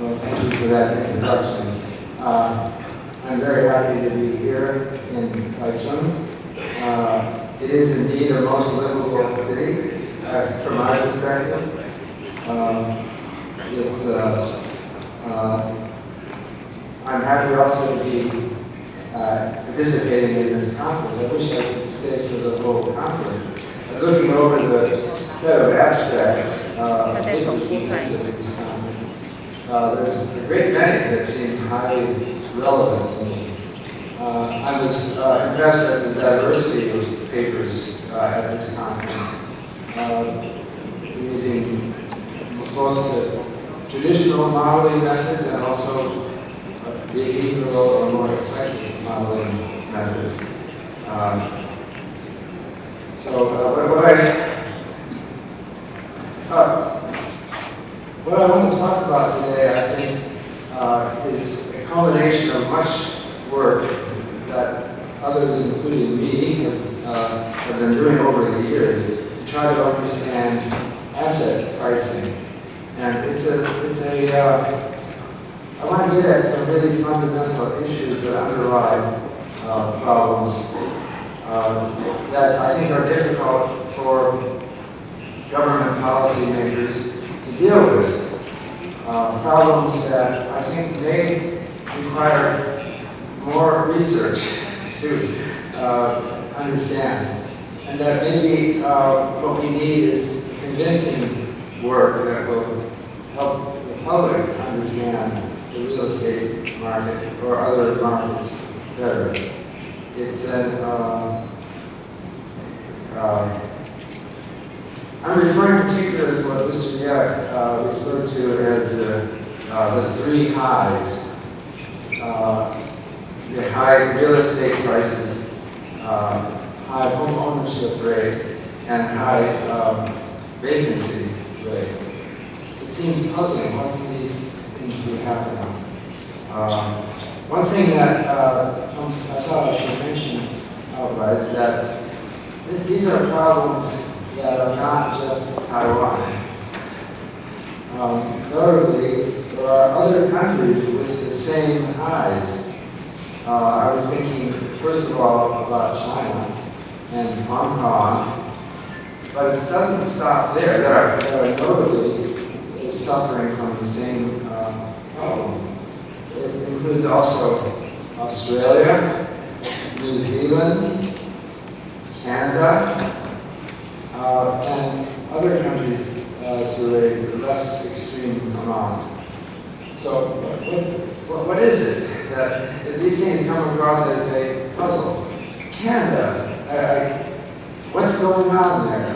Well, thank you for that introduction. I'm very happy to be here in Taichung. It is indeed a most livable city, from my perspective. I'm happy also to be participating in this conference. I wish I could stay for the whole conference. I was looking over the set of abstracts. There's a great many that seem highly relevant to me. I was impressed at the diversity of papers at this conference, using both the traditional modeling methods and also behavioral or more eclectic modeling methods. What I want to talk about today, I think, is a culmination of much work that others, including me, have been doing over the years to try to understand asset pricing. And I want to get at some really fundamental issues that underlie problems that I think are difficult for government policymakers to deal with. Problems that I think may require more research to understand. And that maybe what we need is convincing work that will help the public understand the real estate market or other markets better. It's I'm referring particularly to what Mr. Yek referred to as the three highs. The high real estate prices, high home ownership rate, and high vacancy rate. It seems puzzling. How can these things be happening? One thing that I thought I should mention outright that these are problems that are not just Taiwan. Notably, there are other countries with the same highs. I was thinking, first of all, about China and Hong Kong, but it doesn't stop there. They are notably suffering from the same problem. It includes also Australia, New Zealand, Canada, and other countries to a less extreme amount. So what is it that these things come across as a puzzle? Canada, what's going on there?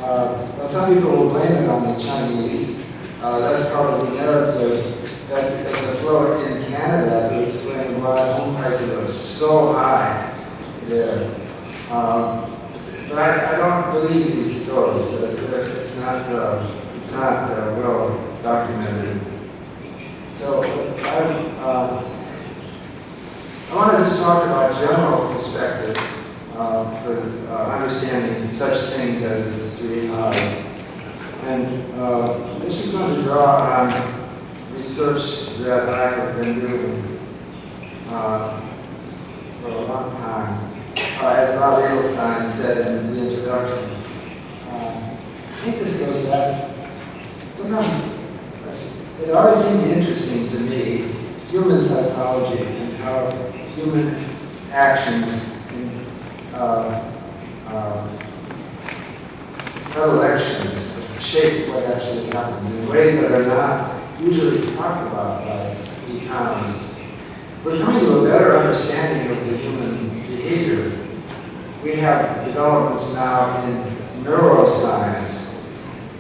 Well, some people will blame it on the Chinese. That's probably the narrative that is afloat in Canada to explain why home prices are so high there. But I don't believe these stories. It's not well documented. So I want to just talk about general perspectives for understanding such things as the three highs. And this is going to draw on research that I have been doing for a long time. As Bob Edelstein said in the introduction, I think this goes back. Sometimes it always seemed interesting to me, human psychology and how human actions and predilections shape what actually happens in ways that are not usually talked about by economists. We're coming to a better understanding of the human behavior. We have developments now in neuroscience,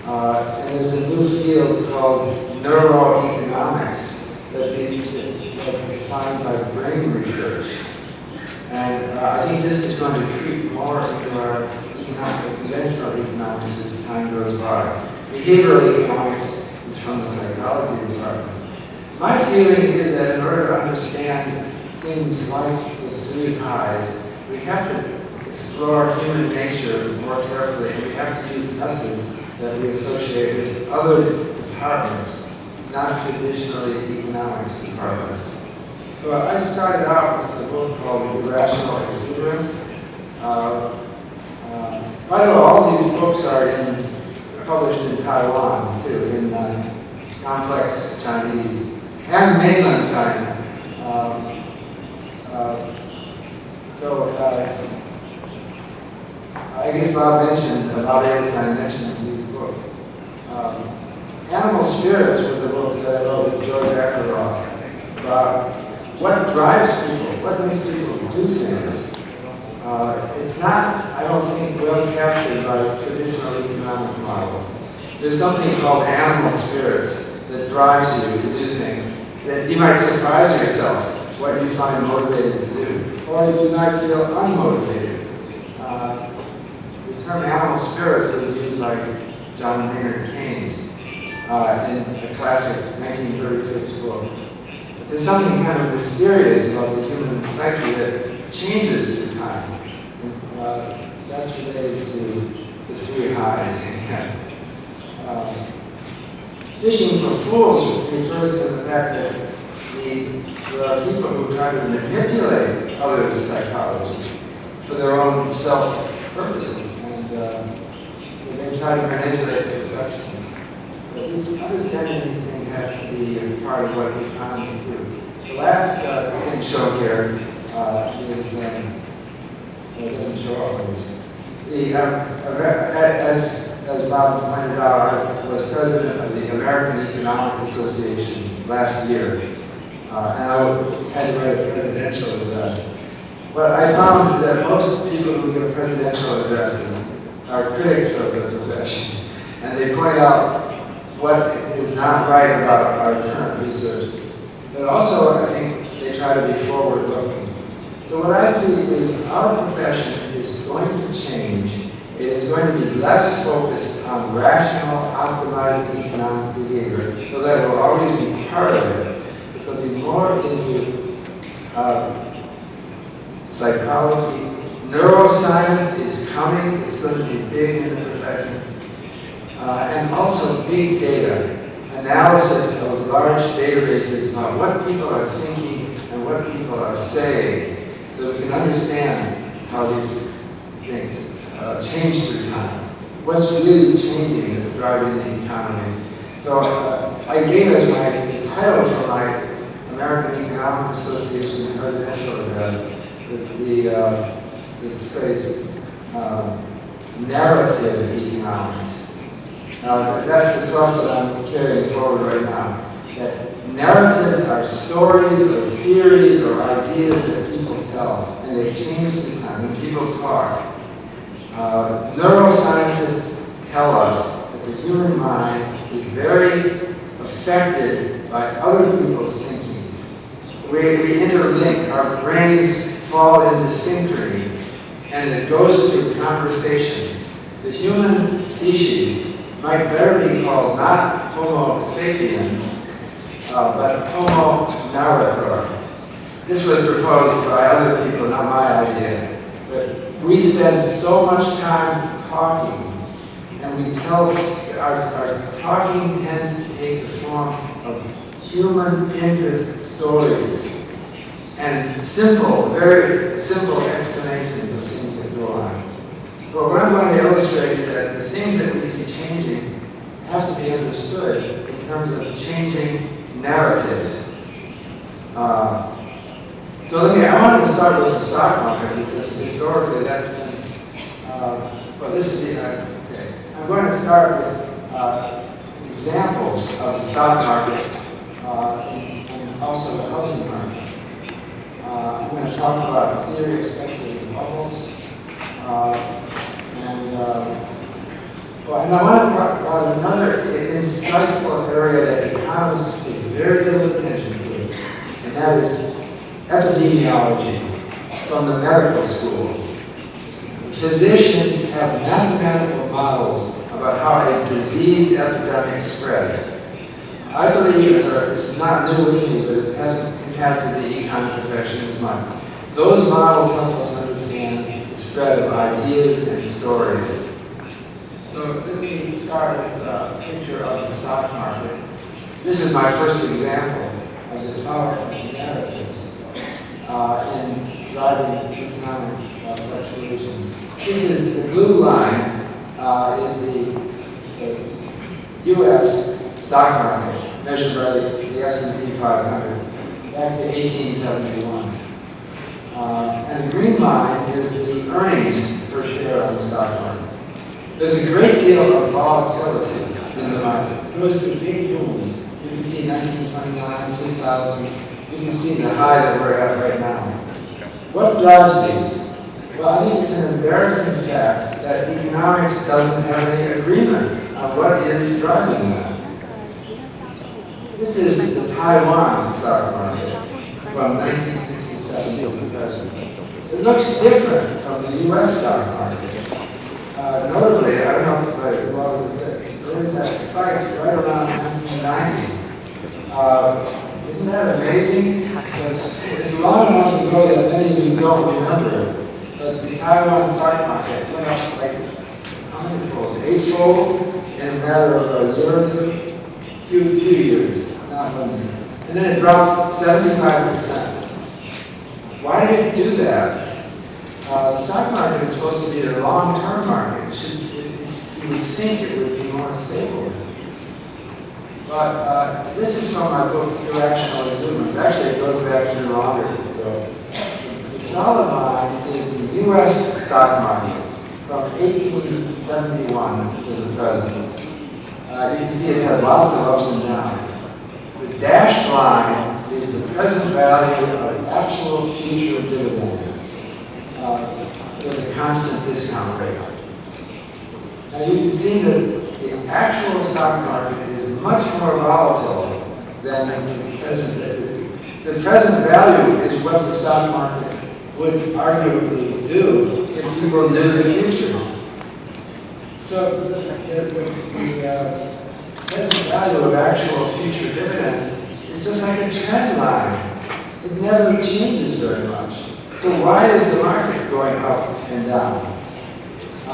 and there's a new field called neuroeconomics that's defined by brain research. And I think this is going to creep more into our conventional economics as time goes by. Behavioral economics is from the psychology department. My feeling is that in order to understand things like the three highs, we have to explore human nature more carefully, and we have to use methods that we associate with other departments not traditionally economics departments. So I started out with a book called Irrational Exuberance. By the way, all these books are published in Taiwan too, in complex Chinese and mainland China. I guess Bob Einstein mentioned these books. Animal Spirits was a book that I wrote with George Akerlof about what drives people, what makes people do things. It's not, I don't think, well captured by traditional economic models. There's something called animal spirits that drives you to do things that you might surprise yourself what you find motivated to do, or you might feel unmotivated. The term animal spirits was used by John Maynard Keynes in a classic 1936 book. But there's something kind of mysterious about the human psyche that changes through time. And, that's related to the three highs. Fishing for fools refers to the fact that there are people who try to manipulate others' psychology for their own self-purposes, and they try to manipulate perceptions. But understanding these things has to be a part of what economists do. The last thing shown here it doesn't show up. As Bob pointed out, I was president of the American Economic Association last year, and I had to write a presidential address. What I found is that most people who give presidential addresses are critics of the profession, and they point out what is not right about our current research. But also, I think they try to be forward-looking. So what I see is our profession is going to change. It is going to be less focused on rational, optimizing economic behavior, so that will always be part of it. It will be more into psychology. Neuroscience is coming. It's going to be big in the profession. And also big data, analysis of large databases about what people are thinking and what people are saying, so we can understand how these things change through time. What's really changing that's driving the economy. So I gave as my title for my American Economic Association presidential address the phrase narrative economics. Now that's the thrust that I'm carrying forward right now. That narratives are stories or theories or ideas that people tell, and they change through time. When people talk, neuroscientists tell us that the human mind is very affected by other people's thinking. We interlink, our brains fall into synchrony, and it goes through conversation. The human species might better be called not Homo sapiens, but Homo narrator. This was proposed by other people, not my idea. But we spend so much time talking, and we tell, our talking tends to take the form of human interest stories and simple, very simple explanations of things that go on. But what I'm going to illustrate is that the things that we see changing have to be understood in terms of changing narratives. I wanted to start with the stock market because historically that's been, okay. I'm going to start with examples of the stock market and also the housing market. I'm going to talk about the theory of speculative bubbles. And I want to talk about another insightful area that economists pay very little attention to, and that is epidemiology from the medical school. Physicians have mathematical models about how a disease epidemic spreads. I believe that it's not new with me, but it hasn't impacted the econ profession as much. Those models help us understand the spread of ideas and stories. So let me start with a picture of the stock market. This is my first example of the power of narratives in driving economic fluctuations. This is the blue line, is the U.S. stock market measured by the S&P 500 back to 1871. And the green line is the earnings per share on the stock market. There's a great deal of volatility in the market. It goes through big booms. You can see 1929, 2000. You can see the high that we're at right now. What drives these? Well, I think it's an embarrassing fact that economics doesn't have any agreement on what is driving that. This is the Taiwan stock market from 1967 to the present. It looks different from the U.S. stock market. Notably, I don't know if there is that spike right around 1990. Isn't that amazing? It's long enough ago that many of you don't remember it. But the Taiwan stock market went up like how many fold? 8-fold in a matter of a year or two, few years, not 1 year. And then it dropped 75%. Why did it do that? The stock market is supposed to be a long-term market. You would think it would be more stable. But this is from my book, Irrational Exuberance. Actually, it goes back even longer ago. The solid line is the U.S. stock market from 1871 to the present. You can see it's had lots of ups and downs. The dashed line is the present value of actual future dividends with a constant discount rate. Now you can see that the actual stock market is much more volatile than the present value. The present value is what the stock market would arguably do if people knew the future. So the present value of actual future dividend is just like a trend line. It never changes very much. So why is the market going up and down? I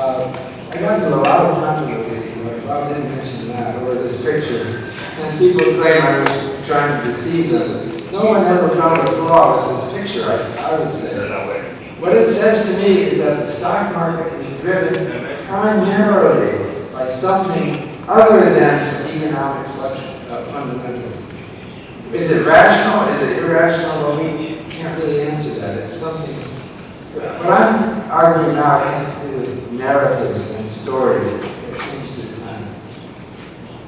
got into a lot of controversy, Bob didn't mention that, over this picture. And people claim I was trying to deceive them. No one ever found a flaw with this picture, I would say. What it says to me is that the stock market is driven primarily by something other than economic fundamentals. Is it rational? Is it irrational? Well, we can't really answer that. It's something. What I'm arguing now has to do with narratives and stories that change through time.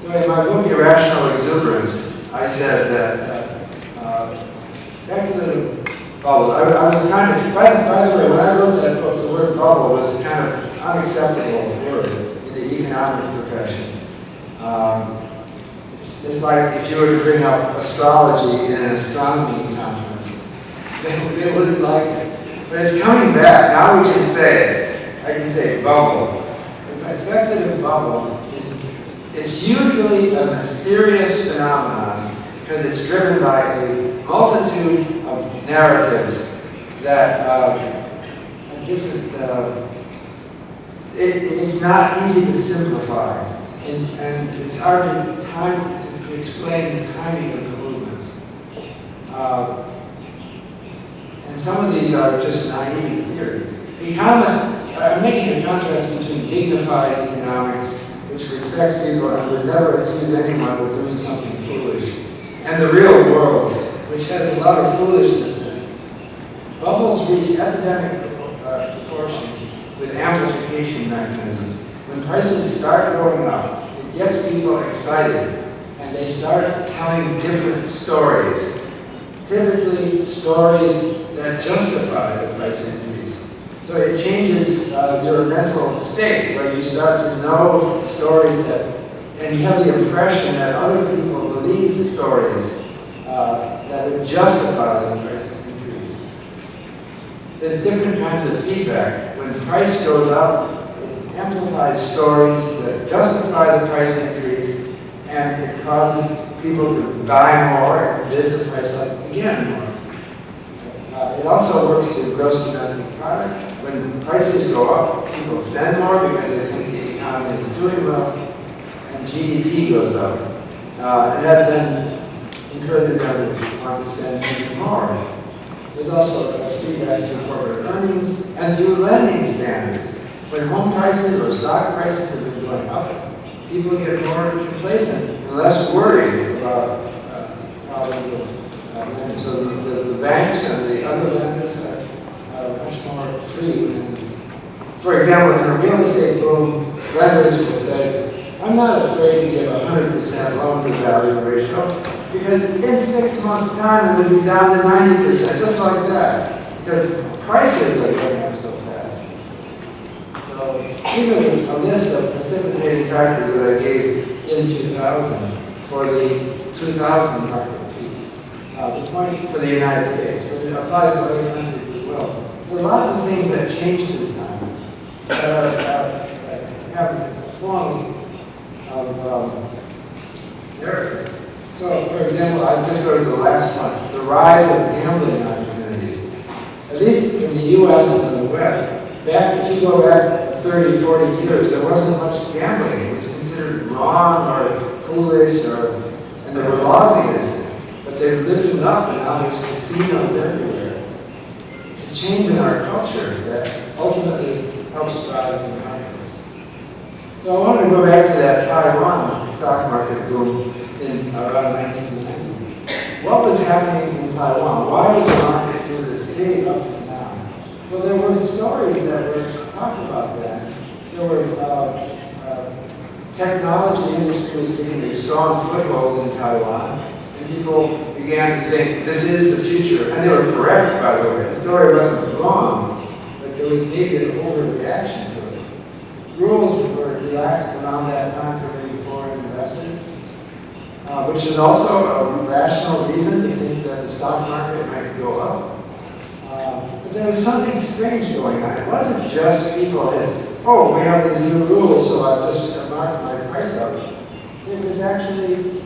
So in my book, Irrational Exuberance, I said that speculative bubble. I was kind of, by the way, when I wrote that book, the word bubble was kind of unacceptable word in the economics profession. It's like if you were to bring up astrology in an astronomy conference, they wouldn't like it. But it's coming back. Now we can say it. I can say bubble. A speculative bubble it's usually a mysterious phenomenon because it's driven by a multitude of narratives that are different. It's not easy to simplify, and it's hard to explain the timing of the movements. And some of these are just naive theories. Economists are making a contrast between dignified economics, which respects people and would never accuse anyone of doing something foolish, and the real world, which has a lot of foolishness in it. Bubbles reach epidemic proportions with amplification mechanisms. When prices start going up, it gets people excited, and they start telling different stories. Typically, stories that justify the price increase. So it changes your mental state, where you start to know stories that, and you have the impression that other people believe the stories that would justify the price increase. There's different kinds of feedback. When the price goes up, it amplifies stories that justify the price increase, and it causes people to buy more and bid the price up again more. It also works in gross domestic product. When prices go up, people spend more because they think the economy is doing well, and GDP goes up. And that then encourages them to want to spend even more. There's also feedback through corporate earnings and through lending standards. When home prices or stock prices have been going up, people get more complacent and less worried about problems of lending. So the banks and the other lenders are much more free. For example, in a real estate boom, lenders will say, I'm not afraid to give a 100% loan to value ratio because in 6 months' time it will be down to 90%, just like that, because prices are going up so fast. So these are a list of precipitating factors that I gave in 2000 for the 2000 market peak. The point for the United States, but it applies to other countries as well. There are lots of things that change through time that have a form of narrative. So, for example, I just go to the last one, the rise of gambling opportunities. At least in the U.S. and in the West, if you go back 30, 40 years, there wasn't much gambling. It was considered wrong or foolish, and there were laws against it. But they've loosened up, and now there's casinos everywhere. It's a change in our culture that ultimately helps drive the markets. So I wanted to go back to that Taiwan stock market boom in around 1990. What was happening in Taiwan? Why did the market do this big up and down? Well, there were stories that were talked about that. There were technology industry was getting a strong foothold in Taiwan, and people began to think this is the future. And they were correct, by the way. The story wasn't wrong, but there was maybe an overreaction to it. Rules were relaxed around that time for many foreign investors, which is also a rational reason to think that the stock market might go up. But there was something strange going on. It wasn't just people that, oh, we have these new rules, so I've just marked my price up. It was actually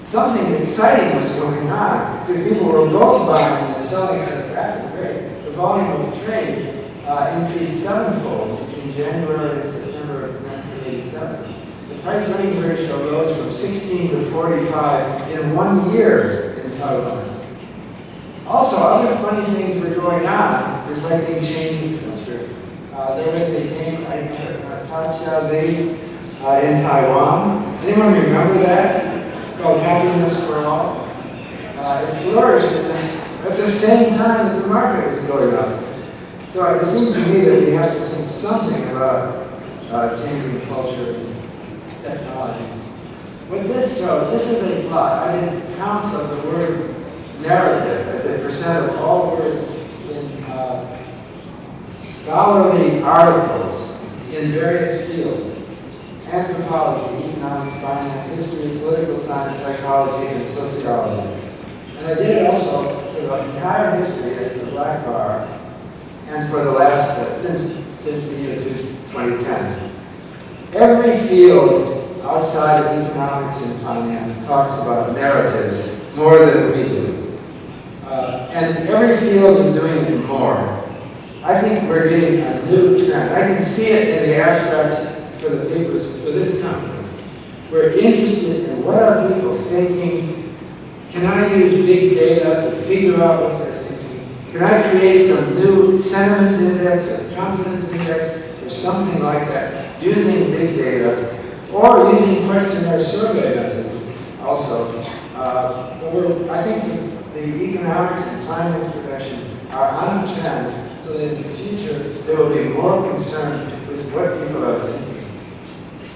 something exciting was going on, because people were both buying and selling at a rapid rate. The volume of trade increased sevenfold between January and September of 1987. The price earnings ratio rose from 16 to 45 in 1 year in Taiwan. Also, other funny things were going on, reflecting changing culture. There was a game, in Taiwan. Anyone remember that? Called Happiness for All. It flourished at the same time that the market was going up. So it seems to me that we have to think something about changing culture and technology. What this shows, this is a plot. I did counts of the word narrative as a percent of all words in scholarly articles in various fields: anthropology, economics, finance, history, political science, psychology, and sociology. And I did it also for the entire history, that's the black bar, and for the last, since the year 2010. Every field outside of economics and finance talks about narratives more than we do. And every field is doing it more. I think we're getting a new trend. I can see it in the abstracts for the papers for this conference. We're interested in what are people thinking. Can I use big data to figure out what they're thinking? Can I create some new sentiment index or confidence index or something like that using big data or using questionnaire survey methods also? I think the economics and finance profession are on a trend so that in the future there will be more concern with what people are thinking.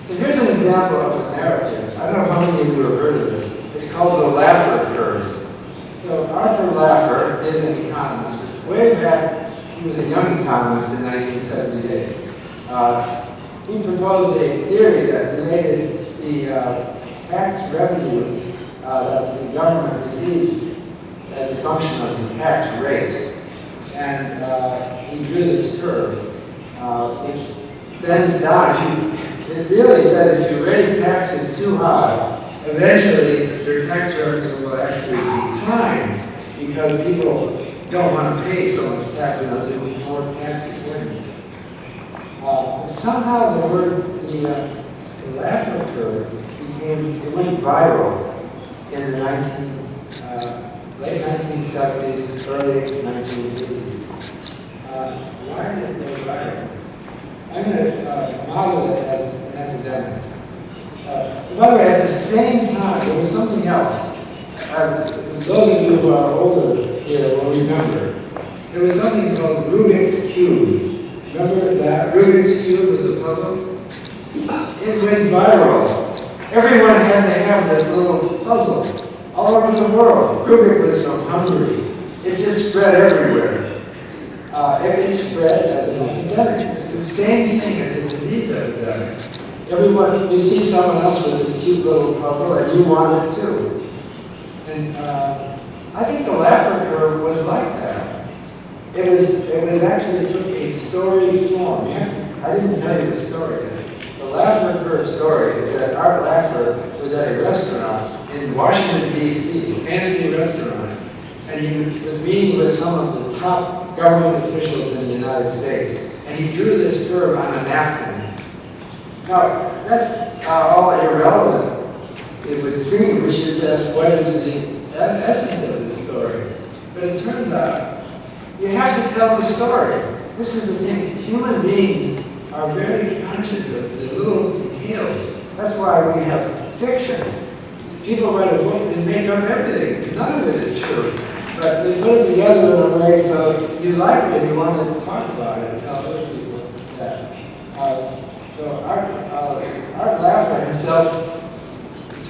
So here's an example of a narrative. I don't know how many of you have heard of this. It's called the Laffer curve. So Arthur Laffer is an economist. Way back, he was a young economist in 1978. He proposed a theory that related the tax revenue that the government receives as a function of the tax rate. And he drew this curve, which bends down. It really said if you raise taxes too high, eventually your tax revenue will actually decline because people don't want to pay so much tax and they'll do more taxes. Somehow the word, the Laffer curve, it went viral in the late 1970s, early 1980s. Why did it go viral? I'm going to model it as an epidemic. By the way, at the same time, there was something else. Those of you who are older here will remember. There was something called Rubik's Cube. Remember that? Rubik's Cube was a puzzle? It went viral. Everyone had to have this little puzzle all over the world. Rubik was from Hungary. It just spread everywhere. It spread as an epidemic. It's the same thing as a disease epidemic. Everyone, you see someone else with this cute little puzzle and you want it too. And I think the Laffer curve was like that. It was actually took a storied form. I didn't tell you the story. The Laffer curve story is that Art Laffer was at a restaurant in Washington, D.C., a fancy restaurant, and he was meeting with some of the top government officials in the United States, and he drew this curve on a napkin. Now, that's all irrelevant, it would seem. We should ask, what is the essence of this story? But it turns out, you have to tell the story. This is the thing. Human beings are very conscious of the little details. That's why we have fiction. People write a book and make up everything. None of it is true. But they put it together in a way so you like it and you want to talk about it and tell other people that. So Art Laffer himself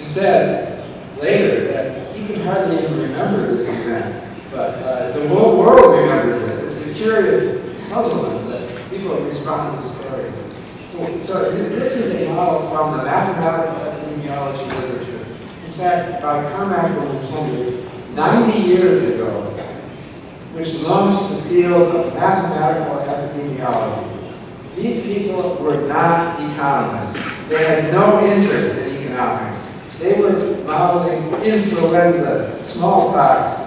said later that he could hardly even remember this event, but the whole world remembers it. It's a curious puzzlement that people respond to the story. So this is a model from the mathematical epidemiology literature. In fact, by Carmack and Kendrick, 90 years ago, which launched the field of mathematical epidemiology. These people were not economists. They had no interest in economics. They were modeling influenza, smallpox,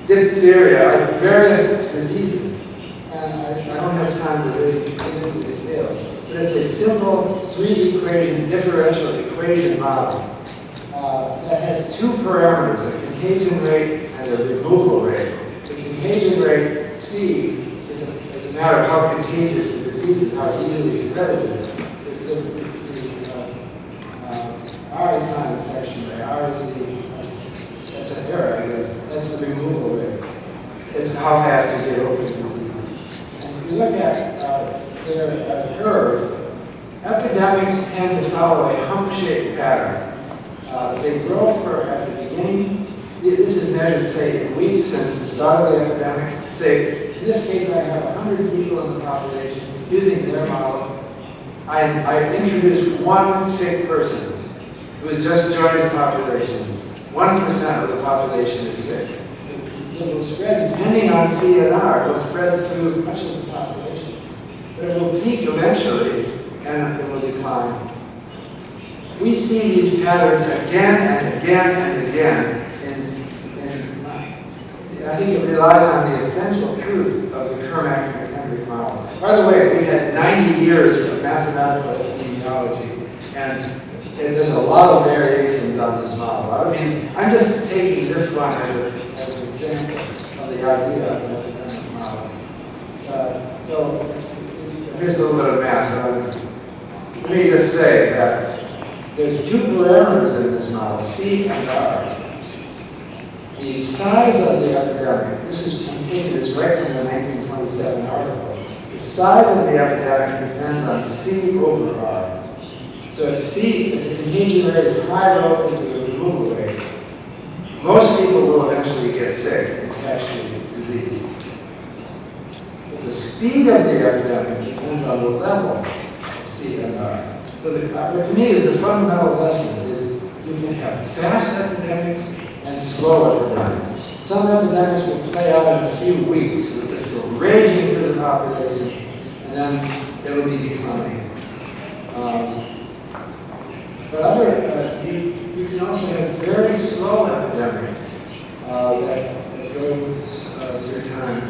diphtheria, various diseases. And I don't have time to really get into the details. But it's a simple three-equation differential equation model that has two parameters, a contagion rate and a removal rate. The contagion rate, C, is a matter of how contagious the disease is, how easily spread it is. R is not infection rate. R is that's an error, I guess. That's the removal rate. It's how fast you get over the disease. And if you look at their curve, epidemics tend to follow a hump-shaped pattern. They grow at the beginning. This is measured, say, in weeks since the start of the epidemic. Say, in this case, I have 100 people in the population using their model. I introduce one sick person who has just joined the population. 1% of the population is sick. It will spread, depending on CNR, it will spread through much of the population. But it will peak eventually, and it will decline. We see these patterns again and again and again. I think it relies on the essential truth of the Carmack and Kendrick model. By the way, we had 90 years of mathematical epidemiology, and there's a lot of variations on this model. I mean, I'm just taking this one as an example of the idea of the epidemic model. So here's a little bit of math. Let me just say that there's two parameters in this model, C and R. The size of the epidemic, this is contained, it's right from the 1927 article. The size of the epidemic depends on C over R. So if the contagion rate is high relative to the removal rate, most people will eventually get sick and catch the disease. But the speed of the epidemic depends on the level of C and R. So what to me is the fundamental lesson is you can have fast epidemics and slow epidemics. Some epidemics will play out in a few weeks, so just go raging through the population, and then it will be declining. But you can also have very slow epidemics that go through time.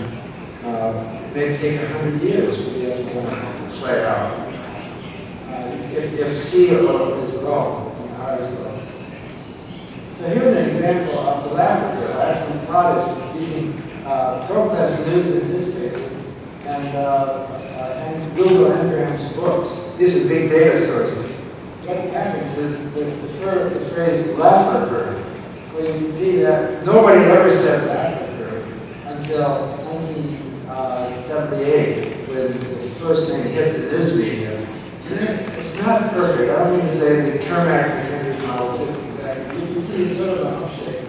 It may take 100 years for the epidemic to play out. If C is low and R is low. So here's an example of the Laffer curve. I actually plotted using ProQuest News and newspapers and Google Ngram's books. These are big data sources. What happens with the phrase Laffer curve? Well, you can see that nobody ever said Laffer curve until 1978, when the first thing hit the news media. It's not perfect. I don't mean to say the Kermack-McHenry model fits exactly. You can see sort of a hump shape,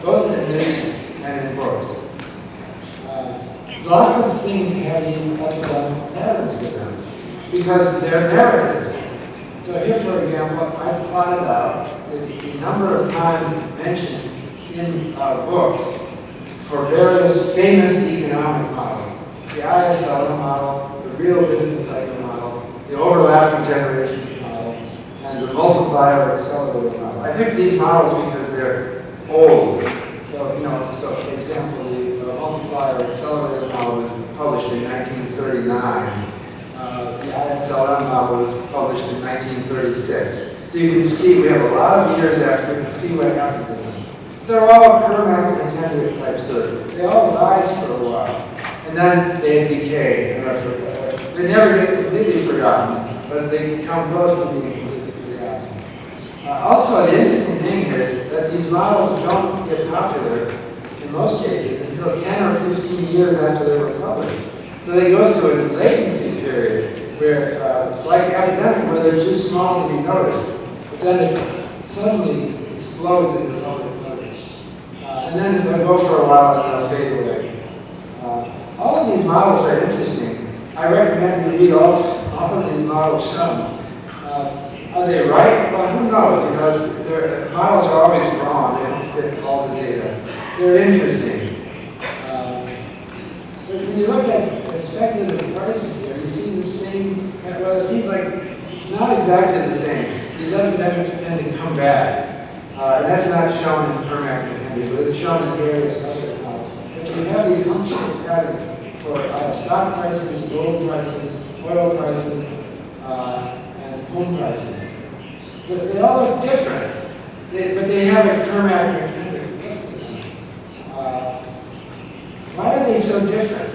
both in news and in books. Lots of things have these economic patterns to them because they're narratives. So here, for example, I plotted out the number of times mentioned in books for various famous economic models. The ISLM model, the real business cycle model, the overlapping generation model, and the multiplier accelerator model. I picked these models because they're old. So for example, the multiplier accelerator model was published in 1939. The ISLM model was published in 1936. So you can see we have a lot of years after, you can see what happened to them. They're all Kermack-McHenry type surgery. They all rise for a while, and then they decay and are forgotten. They never get completely forgotten, but they come close to being completely forgotten. Also, the interesting thing is that these models don't get popular, in most cases, until 10 or 15 years after they were published. So they go through a latency period where, like academic, where they're too small to be noticed, but then it suddenly explodes in the public notice. And then they'll go for a while and they'll fade away. All of these models are interesting. I recommend you read all of these models shown. Are they right? Well, who knows? Their models are always wrong. They don't fit all the data. They're interesting. But when you look at speculative prices here, you see the same, well, it seems like it's not exactly the same. These epidemics tend to come back. And that's not shown in Kermack-McHenry, but it's shown in various other models. But you have these hump-shaped patterns for stock prices, gold prices, oil prices, and home prices. But they all look different, but they have a Kermack-McHenry. Why are they so different?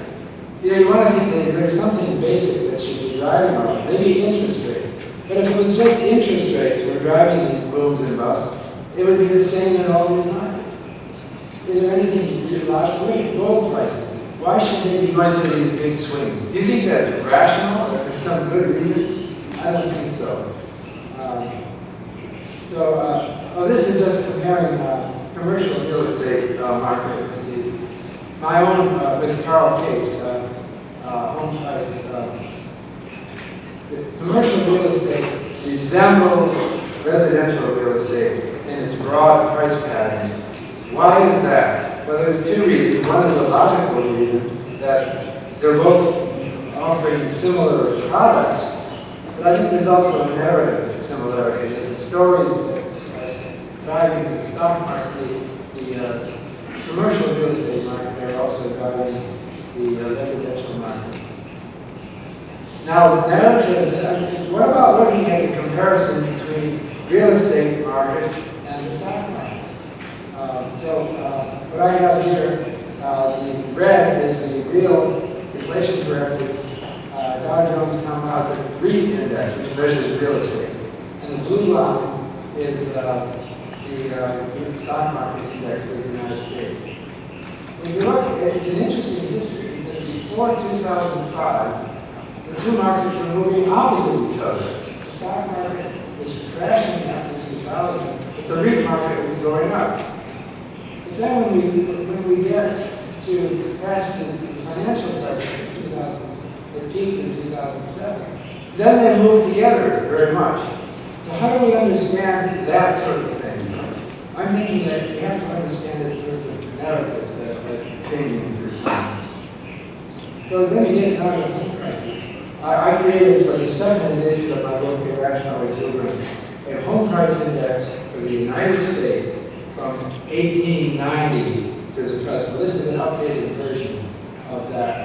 You want to think that there's something basic that should be driving on, maybe interest rates. But if it was just interest rates that were driving these booms and busts, it would be the same in all these markets. Is there anything to do last week? Gold prices. Why should they be going through these big swings? Do you think that's rational or for some good reason? I don't think so. This is just comparing commercial real estate market with my own, with Carl Case, home price. Commercial real estate resembles residential real estate in its broad price patterns. Why is that? Well, there's two reasons. One is a logical reason that they're both offering similar products, but I think there's also a narrative similarity. The stories that are driving the stock market, the commercial real estate market, are also driving the residential market. Now, the narrative, what about looking at the comparison between real estate markets and the stock market? What I have here, the red is the real inflation-corrected Dow Jones Composite REIT Index, which measures real estate. And the blue line is the stock market index of the United States. If you look, it's an interesting history because before 2005, the two markets were moving opposite each other. The stock market was crashing after 2000, but the REIT market was going up. But then when we get to past the financial crisis in 2000, it peaked in 2007, then they moved together very much. So how do we understand that sort of thing? I'm thinking that you have to understand it through the narratives that are changing through time. So let me get another home crisis. I created for the second edition of my book, Irrational Exuberance, a home price index for the United States from 1890 to the present. This is an updated version of that.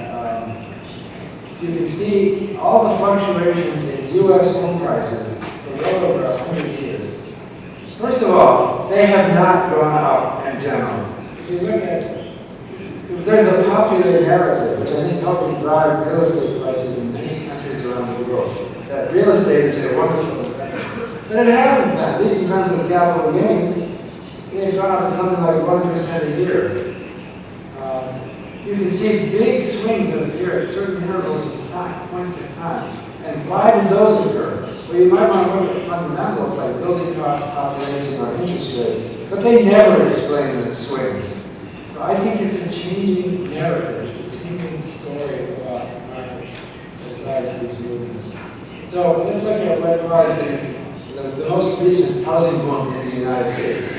You can see all the fluctuations in U.S. home prices for well over 100 years. First of all, they have not gone up in general. If you look at, there's a popular narrative, which I think helped drive real estate prices in many countries around the world, that real estate is a wonderful investment. But it hasn't been, at least in terms of capital gains. They've gone up to something like 1% a year. You can see big swings that appear at certain intervals of time, points of time. And why did those occur? Well, you might want to look at fundamentals like building costs, population, or interest rates, but they never explain the swings. So I think it's a changing narrative, it's a changing story about markets that drives these movements. So let's look at what caused the most recent housing boom in the United States.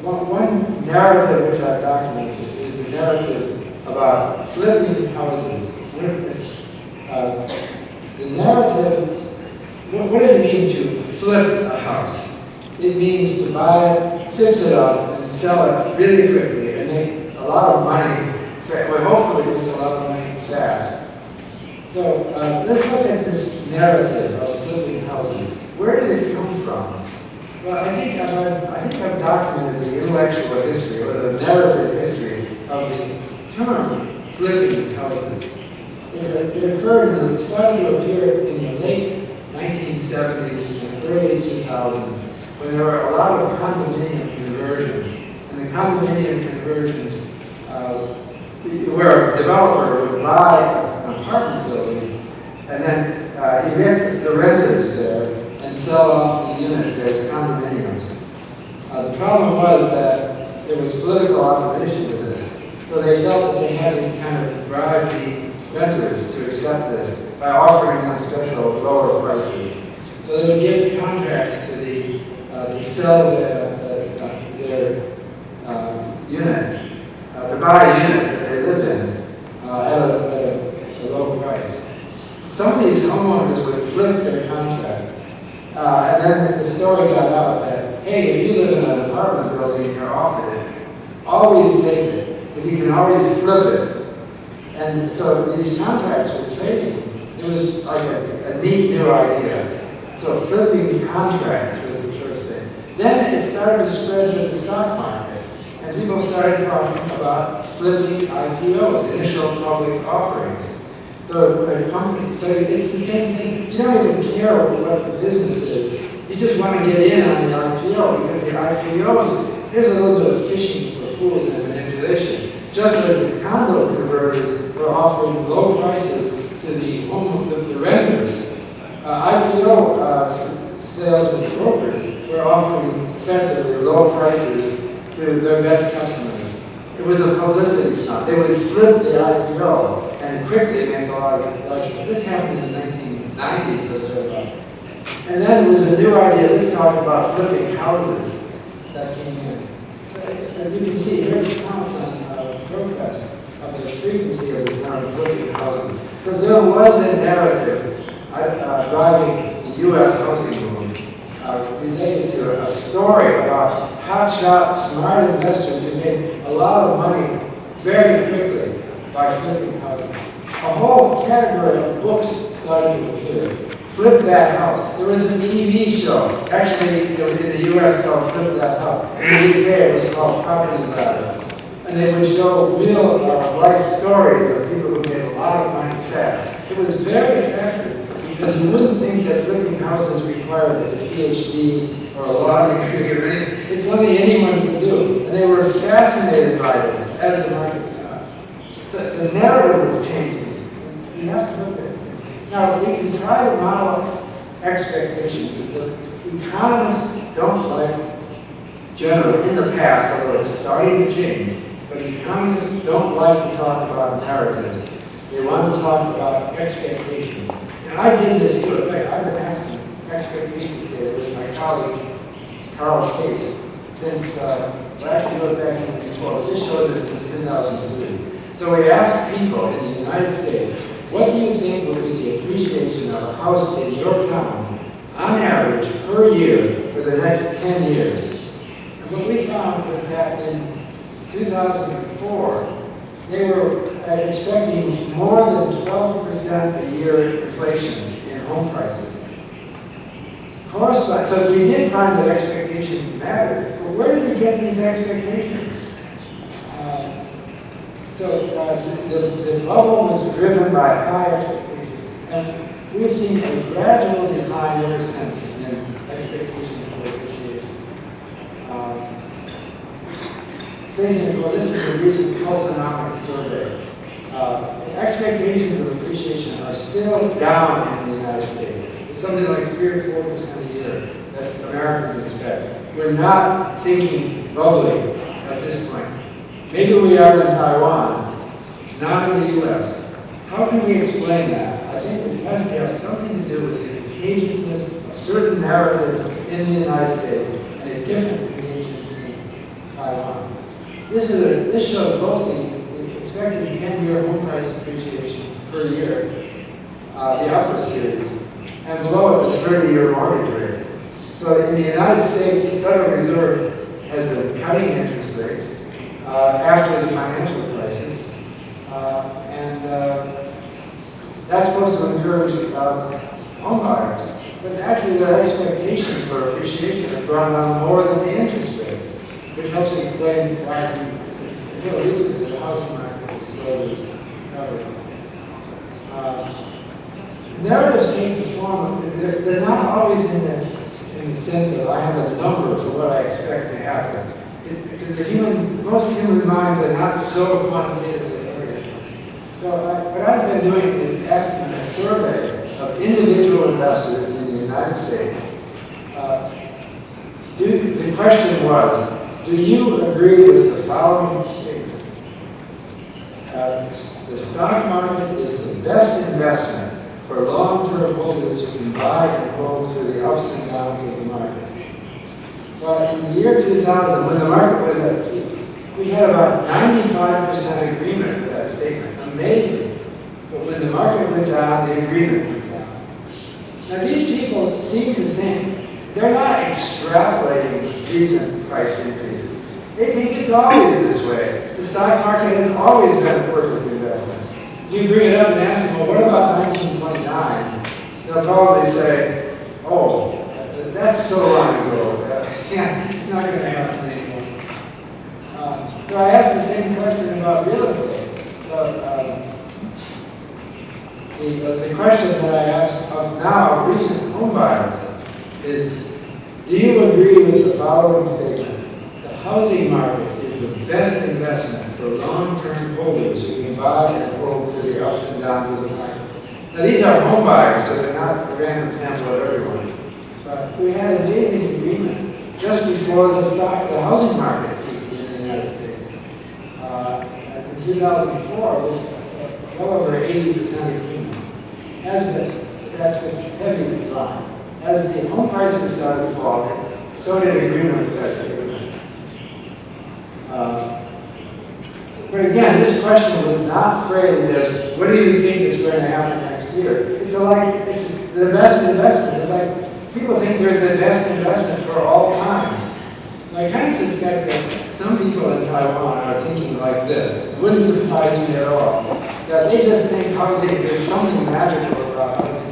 One narrative which I've documented is the narrative about flipping houses. The narrative, what does it mean to flip a house? It means to buy it, fix it up, and sell it really quickly and make a lot of money. Well, hopefully make a lot of money fast. So let's look at this narrative of flipping houses. Where did it come from? Well, I think I've documented the intellectual history or the narrative history of the term flipping houses. It started to appear in the late 1970s and early 2000s when there were a lot of condominium conversions. And the condominium conversions where a developer would buy an apartment building and then evict the renters there and sell off the units as condominiums. The problem was that there was political opposition to this. So they felt that they had to kind of bribe the renters to accept this by offering them special lower prices. So they would give contracts to to sell their unit, to buy a unit that they live in at a low price. Some of these homeowners would flip their contract. And then the story got out that, hey, if you live in an apartment building and you're offered it, always take it, because you can always flip it. And so these contracts were trading. It was like a neat new idea. So flipping contracts was the first thing. Then it started to spread to the stock market. And people started talking about flipping IPOs, initial public offerings. So it's the same thing. You don't even care what the business is. You just want to get in on the IPO because the IPOs, there's a little bit of fishing for fools and manipulation. Just as the condo converters were offering low prices to the renters, IPO sales and brokers were offering effectively low prices to their best customers. It was a publicity stunt. They would flip the IPO and quickly make a lot of money. This happened in the 1990s or thereabouts. And then it was a new idea. Let's talk about flipping houses that came in. As you can see, here's counts on protest of the frequency of the term flipping housing. So there was a narrative driving the U.S. housing movement related to a story about hotshot, smart investors who made a lot of money very quickly by flipping housing. A whole category of books started to appear. Flip That House. There was a TV show, actually in the U.S. called Flip That House. In the UK it was called Property Ladder. And they would show real life stories of people who made a lot of money fast. It was very attractive because you wouldn't think that flipping houses required a PhD or a law degree or anything. It's something anyone could do. And they were fascinated by this as the market went up. So the narrative was changing. You have to look at it. Now, we can try to model expectations. The economists don't like, generally, in the past, although it's starting to change, but economists don't like to talk about narratives. They want to talk about expectations. And I did this too. In fact, I've been asking expectations data with my colleague, Carl Case, since, actually look back in the report. This shows it since 2003. So we asked people in the United States, what do you think will be the appreciation of a house in your town, on average, per year for the next 10 years? And what we found was that in 2004, they were expecting more than 12% a year inflation in home prices. correspond. So we did find that expectations mattered, but where did he get these expectations? The bubble was driven by high expectations, and we've seen a gradual decline ever since in expectations for appreciation. This is a recent pulsonomic survey. Expectations of appreciation are still down in the United States. It's something like 3 or 4% a year that Americans expect. We're not thinking bubbly at this point. Maybe we are in Taiwan, not in the U.S. How can we explain that? I think it has to have something to do with the contagiousness of certain narratives in the United States and a different contagion in Taiwan. This shows both the expected 10-year home price appreciation per year, the upper series, and below it the 30-year mortgage rate. So in the United States, the Federal Reserve has been cutting interest rates after the financial crisis, and that's supposed to encourage home buyers. But actually, their expectations for appreciation have gone down more than the interest rate, which helps explain why, until recently, the housing market was slowly recovering. Narratives take the form, they're not always in the sense that I have a number for what I expect to happen. Because most human minds are not so quantitatively oriented. So what I've been doing is asking a survey of individual investors in the United States. The question was, do you agree with the following statement? The stock market is the best investment for long-term holders who can buy and hold through the ups and downs of the market. Well, in the year 2000, when the market was at peak, we had about 95% agreement with that statement. Amazing. But when the market went down, the agreement went down. Now, these people seem to think they're not extrapolating recent price increases. They think it's always this way. The stock market has always been a perfect investment. If you bring it up and ask them, well, what about 1929? They'll probably say, oh, that's so long ago. It's not going to happen anymore. So I asked the same question about real estate. The question that I asked of now, recent home buyers, is, do you agree with the following statement? The housing market is the best investment for long-term holders who can buy and hold through the ups and downs of the market. Now these are home buyers, so they're not a random sample of everyone. But we had amazing agreement just before the housing market peaked in the United States. In 2004, it was well over 80% agreement. That's this heavy decline. As the home prices started falling, so did agreement with that statement. But again, this question was not phrased as, what do you think is going to happen next year? It's the best investment. It's like, people think there's the best investment for all time. I kind of suspect that some people in Taiwan are thinking like this. It wouldn't surprise me at all. That they just think housing, there's something magical about housing.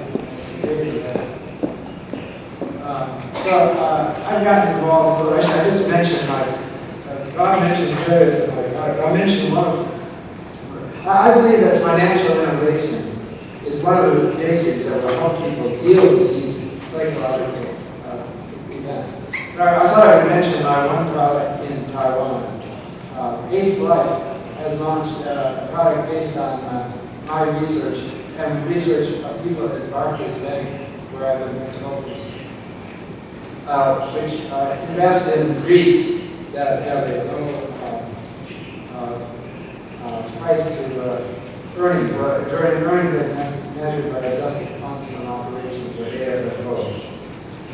I've gotten involved, I just mentioned Bob mentioned various of my, I'll mention one of them. I believe that financial innovation is one of the basics that will help people deal with these psychological events. I thought I would mention my one product in Taiwan. Ace Life has launched a product based on my research and research of people at Barclays Bank, where I've been consulting, which invests in REITs that have a low price to earnings, earnings that measured by adjusted funds from operations, or AFFO.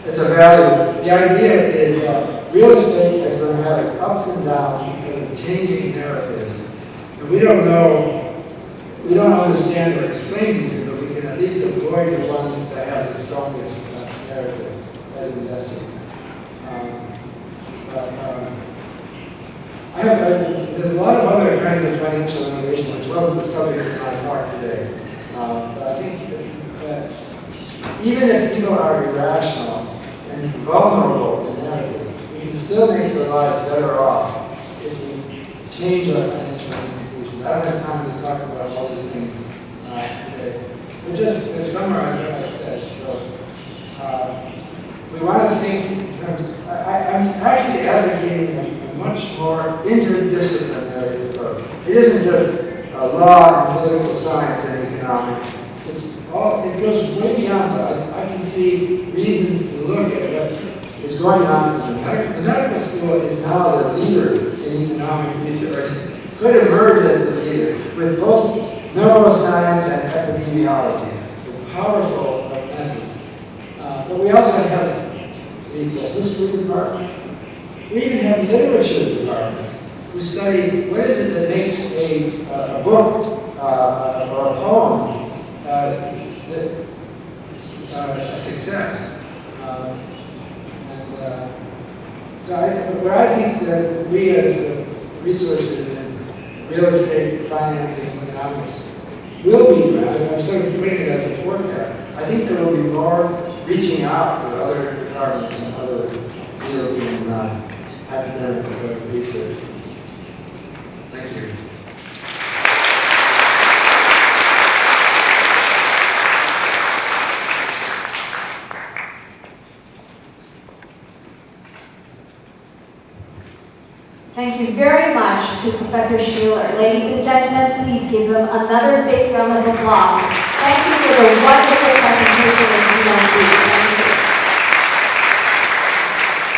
It's a value. The idea is that real estate is going to have its ups and downs because of changing narratives. And we don't know, we don't understand or explain these things, but we can at least avoid the ones that have the strongest narrative as investors. There's a lot of other kinds of financial innovation, which wasn't the subject of my talk today. But I think that even if people are irrational, and vulnerable to narrative, we can still make their lives better off if we change our financial institutions. I don't have time to talk about all these things today. But just to summarize what I said, we want to think in terms. I'm actually advocating a much more interdisciplinary approach. It isn't just law and political science and economics. It goes way beyond that. I can see reasons to look at what is going on in the medical school is now the leader in economic research, could emerge as the leader with both neuroscience and epidemiology, with powerful methods. But we also have the history department. We even have literature departments who study what is it that makes a book or a poem a success. Where I think that we as researchers in real estate, financing, economics will be, I'm sort of putting it as a forecast. I think there will be more reaching out to other departments and other fields in academic research. Thank you. Thank you very much to Professor Shiller. Ladies and gentlemen, please give him another big round of applause. Thank you for the wonderful presentation of Ming-Chi.